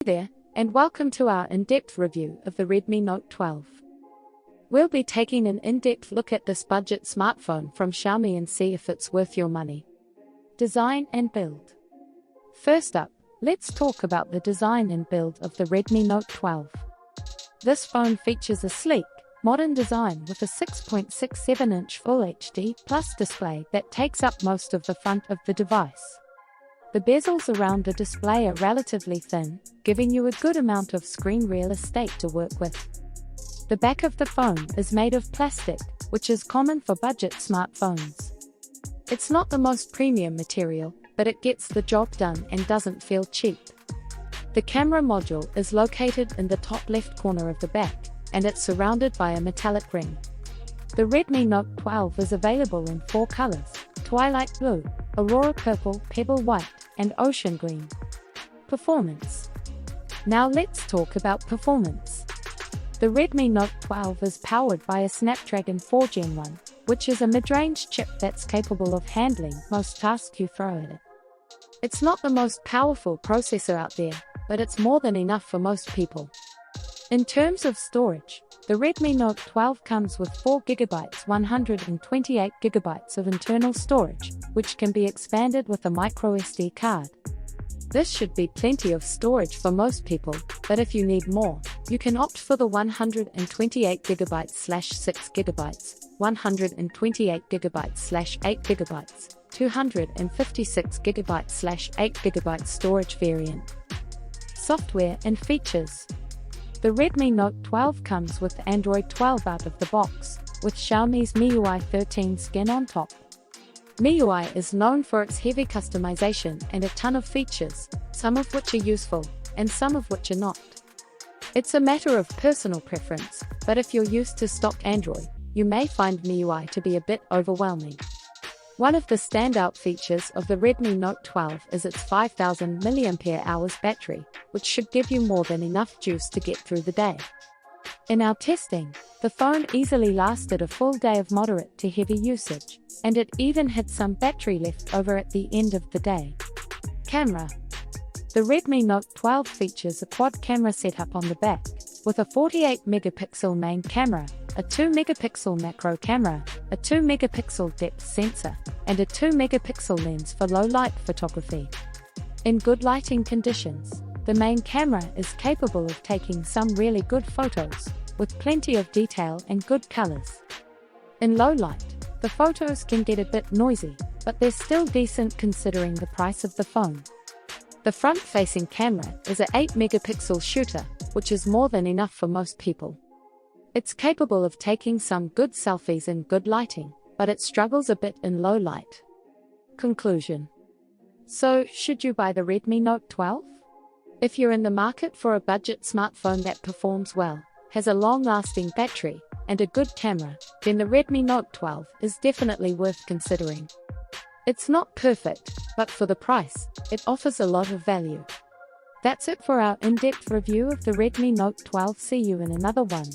There, and welcome to our in-depth review of the Redmi Note 12. We'll be taking an in-depth look at this budget smartphone from Xiaomi and see if it's worth your money. Design and build. First up, let's talk about the design and build of the Redmi Note 12. This phone features a sleek, modern design with a 6.67-inch Full HD Plus display that takes up most of the front of the device. The bezels around the display are relatively thin, giving you a good amount of screen real estate to work with. The back of the phone is made of plastic, which is common for budget smartphones. It's not the most premium material, but it gets the job done and doesn't feel cheap. The camera module is located in the top left corner of the back, and it's surrounded by a metallic ring. The Redmi Note 12 is available in 4 colors: Twilight Blue, Aurora Purple, Pebble White, and Ocean Green. Performance. Now let's talk about performance. The Redmi Note 12 is powered by a Snapdragon 4 Gen 1, which is a mid-range chip that's capable of handling most tasks you throw at it. It's not the most powerful processor out there, but it's more than enough for most people. In terms of storage, the Redmi Note 12 comes with 4GB 128GB of internal storage, which can be expanded with a microSD card. This should be plenty of storage for most people, but if you need more, you can opt for the 128GB/6GB, 128GB/8GB, 256GB/8GB storage variant. Software and features. The Redmi Note 12 comes with Android 12 out of the box, with Xiaomi's MIUI 13 skin on top. MIUI is known for its heavy customization and a ton of features, some of which are useful, and some of which are not. It's a matter of personal preference, but if you're used to stock Android, you may find MIUI to be a bit overwhelming. One of the standout features of the Redmi Note 12 is its 5000 mAh battery, which should give you more than enough juice to get through the day. In our testing, the phone easily lasted a full day of moderate to heavy usage, and it even had some battery left over at the end of the day. Camera. The Redmi Note 12 features a quad camera setup on the back, with a 48-megapixel main camera, a 2-megapixel macro camera, a 2-megapixel depth sensor, and a 2-megapixel lens for low-light photography. In good lighting conditions, the main camera is capable of taking some really good photos, with plenty of detail and good colors. In low light, the photos can get a bit noisy, but they're still decent considering the price of the phone. The front-facing camera is a 8-megapixel shooter, which is more than enough for most people. It's capable of taking some good selfies in good lighting, but it struggles a bit in low light. Conclusion. So, should you buy the Redmi Note 12? If you're in the market for a budget smartphone that performs well, has a long-lasting battery, and a good camera, then the Redmi Note 12 is definitely worth considering. It's not perfect, but for the price, it offers a lot of value. That's it for our in-depth review of the Redmi Note 12. See you in another one.